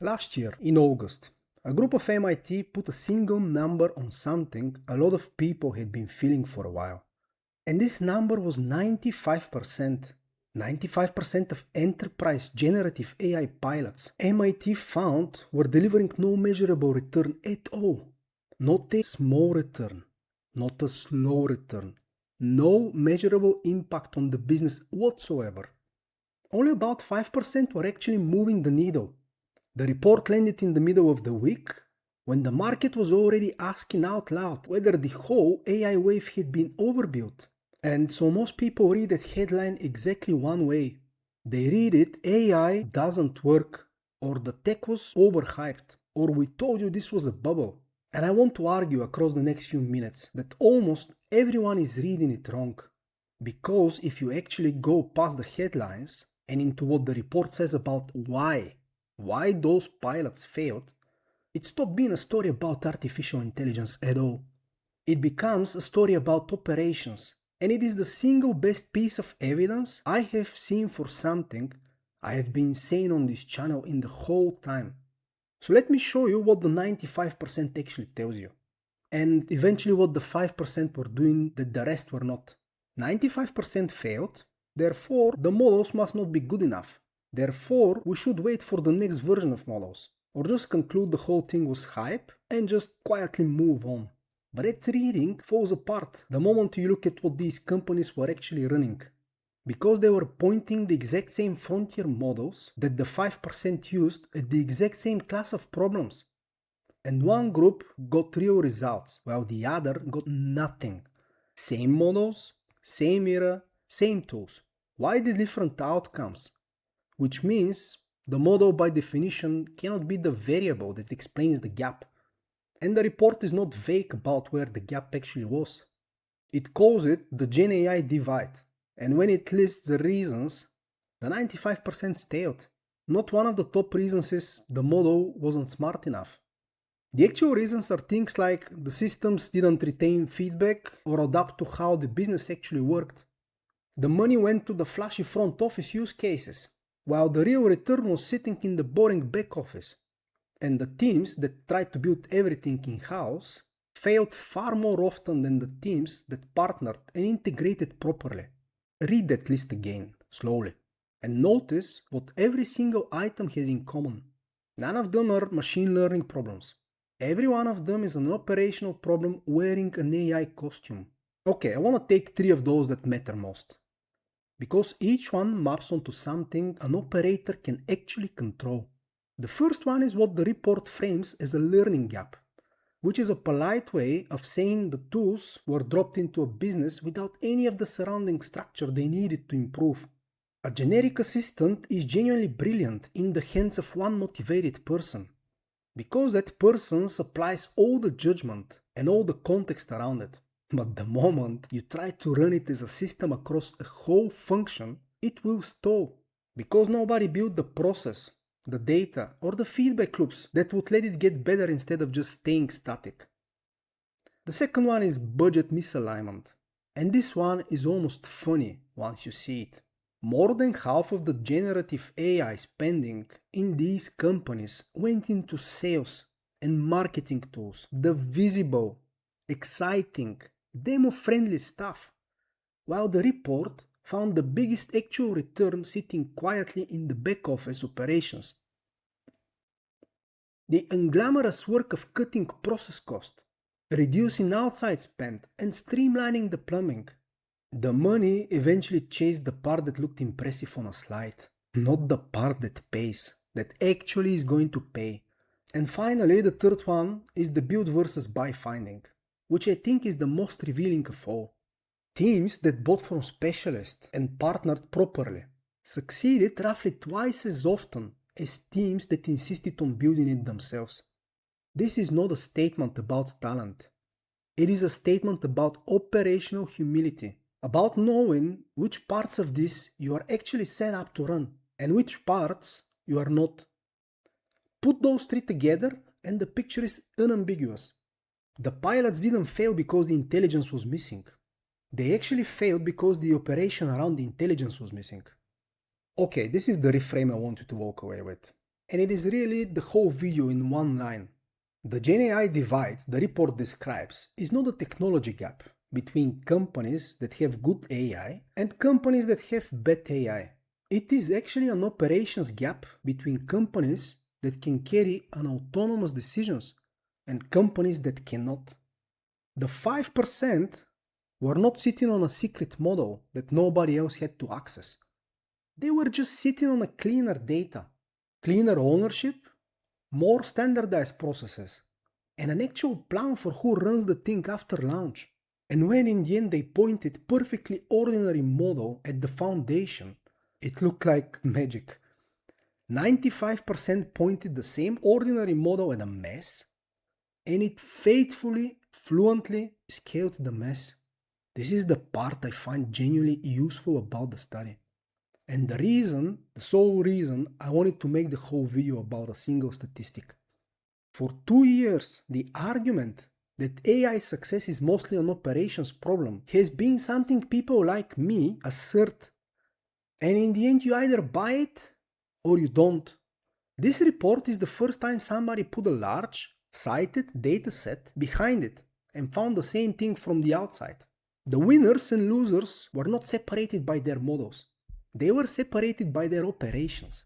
Last year, in August, a group of MIT put a single number on something a lot of people had been feeling for a while. And this number was 95%. 95% of enterprise generative AI pilots MIT found were delivering no measurable return at all. Not a small return, not a slow return, no measurable impact on the business whatsoever. Only about 5% were actually moving the needle. The report landed in the middle of the week, when the market was already asking out loud whether the whole AI wave had been overbuilt. And so most people read that headline exactly one way. They read it, AI doesn't work, or the tech was overhyped, or we told you this was a bubble. And I want to argue across the next few minutes that almost everyone is reading it wrong. Because if you actually go past the headlines and into what the report says about why those pilots failed, it stopped being a story about artificial intelligence at all. It becomes a story about operations, and it is the single best piece of evidence I have seen for something I have been saying on this channel in the whole time. So let me show you what the 95% actually tells you, and eventually what the 5% were doing that the rest were not. 95% failed, therefore the models must not be good enough. Therefore, we should wait for the next version of models, or just conclude the whole thing was hype and just quietly move on. But that reading falls apart the moment you look at what these companies were actually running. Because they were pointing the exact same frontier models that the 5% used at the exact same class of problems. And one group got real results, while the other got nothing. Same models, same era, same tools. Widely different outcomes. Which means the model by definition cannot be the variable that explains the gap. And the report is not vague about where the gap actually was. It calls it the GenAI Divide, and when it lists the reasons, the 95% failed. Not one of the top reasons is the model wasn't smart enough. The actual reasons are things like the systems didn't retain feedback or adapt to how the business actually worked. The money went to the flashy front office use cases, while the real return was sitting in the boring back office. And the teams that tried to build everything in-house failed far more often than the teams that partnered and integrated properly. Read that list again, slowly, and notice what every single item has in common. None of them are machine learning problems. Every one of them is an operational problem wearing an AI costume. Okay, I want to take 3 of those that matter most. Because each one maps onto something an operator can actually control. The first one is what the report frames as a learning gap, which is a polite way of saying the tools were dropped into a business without any of the surrounding structure they needed to improve. A generic assistant is genuinely brilliant in the hands of one motivated person, because that person supplies all the judgment and all the context around it. But the moment you try to run it as a system across a whole function, it will stall, because nobody built the process, the data, or the feedback loops that would let it get better instead of just staying static. The second one is budget misalignment, and this one is almost funny once you see it. More than half of the generative AI spending in these companies went into sales and marketing tools, the visible, exciting, demo-friendly stuff, while the report found the biggest actual return sitting quietly in the back office operations. The unglamorous work of cutting process cost, reducing outside spend, and streamlining the plumbing. The money eventually chased the part that looked impressive on a slide, not the part that pays, that actually is going to pay. And finally, the third one is the build versus buy finding, which I think is the most revealing of all. Teams that bought from specialists and partnered properly succeeded roughly twice as often as teams that insisted on building it themselves. This is not a statement about talent. It is a statement about operational humility, about knowing which parts of this you are actually set up to run and which parts you are not. Put those 3 together and the picture is unambiguous. The pilots didn't fail because the intelligence was missing. They actually failed because the operation around the intelligence was missing. Okay, this is the reframe I want you to walk away with. and it is really the whole video in one line. The GenAI divide the report describes is not a technology gap between companies that have good AI and companies that have bad AI. It is actually an operations gap between companies that can carry an autonomous decisions and companies that cannot. The 5% were not sitting on a secret model that nobody else had to access. They were just sitting on a cleaner data, cleaner ownership, more standardized processes, and an actual plan for who runs the thing after launch. And when in the end they pointed perfectly ordinary model at the foundation, it looked like magic. 95% pointed the same ordinary model at a mess, and it faithfully, fluently scaled the mess. This is the part I find genuinely useful about the study. And the sole reason I wanted to make the whole video about a single statistic. For 2 years, the argument that AI success is mostly an operations problem has been something people like me assert. And in the end, you either buy it or you don't. This report is the first time somebody put a large, cited dataset behind it and found the same thing from the outside. The winners and losers were not separated by their models. They were separated by their operations.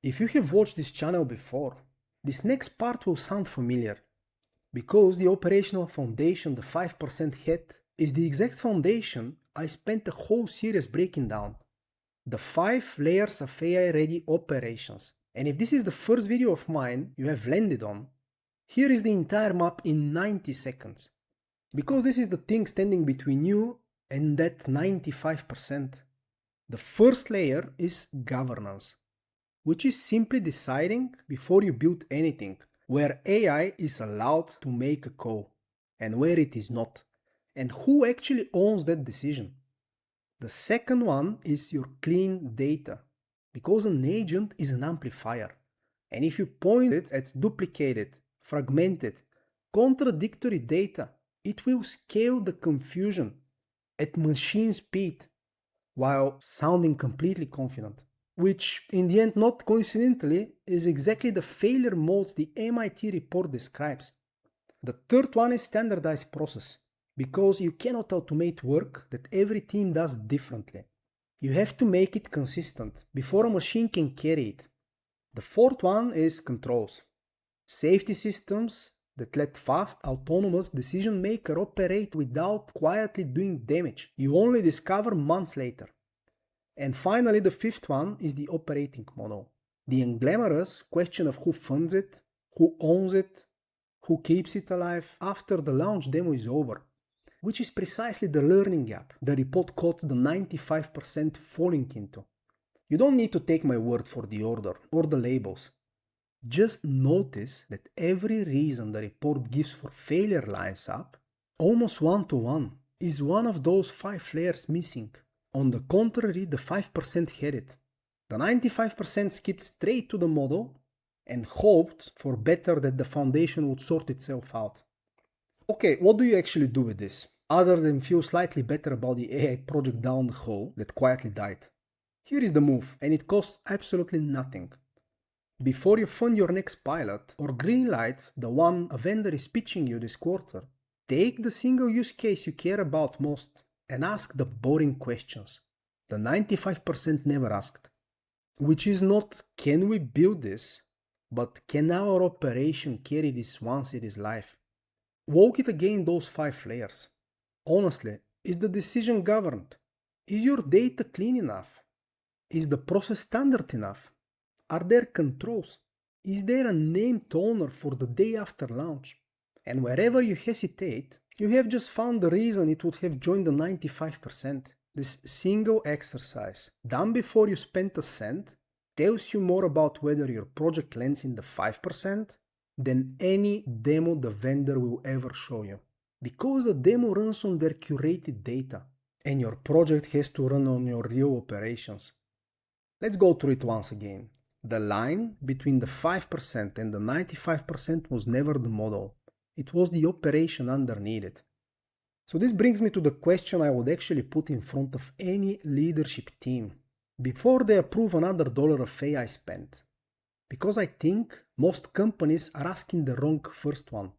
If you have watched this channel before, this next part will sound familiar, because the operational foundation the 5% had is the exact foundation I spent the whole series breaking down. The 5 layers of AI-ready operations. And if this is the first video of mine you have landed on, here is the entire map in 90 seconds. Because this is the thing standing between you and that 95%. The first layer is governance, which is simply deciding before you build anything where AI is allowed to make a call and where it is not, and who actually owns that decision. The second one is your clean data, because an agent is an amplifier, and if you point it at duplicated, fragmented, contradictory data, it will scale the confusion at machine speed while sounding completely confident, which in the end, not coincidentally, is exactly the failure modes the MIT report describes. The third one is standardized process, because you cannot automate work that every team does differently. You have to make it consistent before a machine can carry it. The fourth one is controls. Safety systems that let fast, autonomous decision maker operate without quietly doing damage you only discover months later. And finally, the fifth one is the operating model. The unglamorous question of who funds it, who owns it, who keeps it alive after the launch demo is over, which is precisely the learning gap the report caught the 95% falling into. You don't need to take my word for the order or the labels. Just notice that every reason the report gives for failure lines up, almost one-to-one, is one of those 5 layers missing. On the contrary, the 5% had it. The 95% skipped straight to the model and hoped for better that the foundation would sort itself out. Okay, what do you actually do with this, other than feel slightly better about the AI project down the hole that quietly died? Here is the move, and it costs absolutely nothing. Before you fund your next pilot or greenlight the one a vendor is pitching you this quarter, take the single use case you care about most and ask the boring questions the 95% never asked. Which is not, can we build this, but can our operation carry this once it is live? Walk it again those 5 layers. Honestly, is the decision governed? Is your data clean enough? Is the process standard enough? Are there controls? Is there a named owner for the day after launch? And wherever you hesitate, you have just found the reason it would have joined the 95%. This single exercise, done before you spent a cent, tells you more about whether your project lands in the 5% than any demo the vendor will ever show you. Because the demo runs on their curated data, and your project has to run on your real operations. Let's go through it once again. The line between the 5% and the 95% was never the model. It was the operation underneath it. So this brings me to the question I would actually put in front of any leadership team before they approve another dollar of AI spent. Because I think most companies are asking the wrong first one.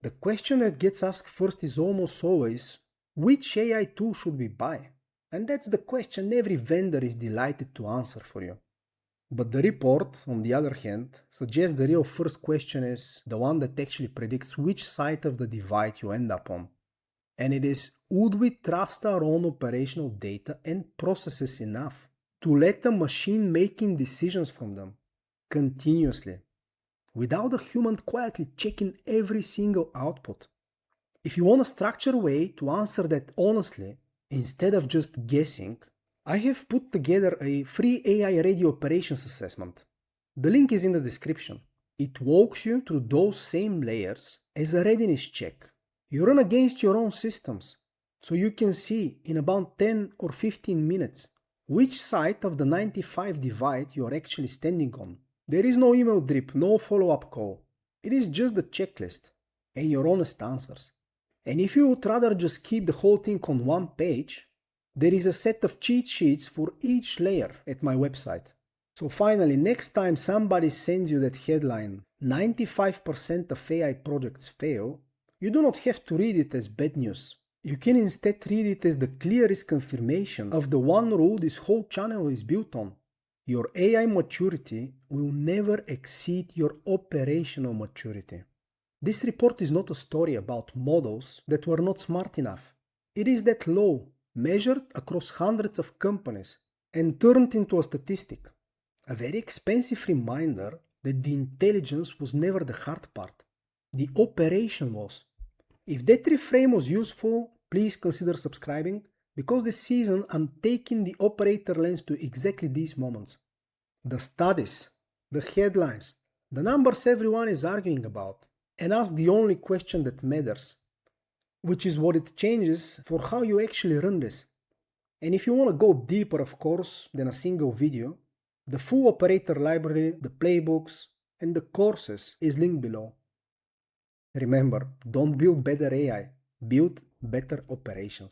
The question that gets asked first is almost always, which AI tool should we buy? And that's the question every vendor is delighted to answer for you. But the report, on the other hand, suggests the real first question is the one that actually predicts which side of the divide you end up on. And it is, would we trust our own operational data and processes enough to let the machine making decisions from them continuously, without a human quietly checking every single output? If you want a structured way to answer that honestly, instead of just guessing, I have put together a free AI-ready operations assessment. The link is in the description. It walks you through those same layers as a readiness check. You run against your own systems, so you can see in about 10 or 15 minutes which side of the 95 divide you are actually standing on. There is no email drip, no follow-up call. It is just the checklist and your honest answers. And if you would rather just keep the whole thing on one page, there is a set of cheat sheets for each layer at my website. So finally, next time somebody sends you that headline, 95% of AI projects fail, you do not have to read it as bad news. You can instead read it as the clearest confirmation of the one rule this whole channel is built on. Your AI maturity will never exceed your operational maturity. This report is not a story about models that were not smart enough. It is that low, measured across hundreds of companies and turned into a statistic. A very expensive reminder that the intelligence was never the hard part. The operation was. If that reframe was useful, please consider subscribing, because this season I'm taking the operator lens to exactly these moments. The studies, the headlines, the numbers everyone is arguing about, and ask the only question that matters, which is what it changes for how you actually run this. And if you want to go deeper, of course, than a single video, the full operator library, the playbooks, and the courses is linked below. Remember, don't build better AI, build better operations.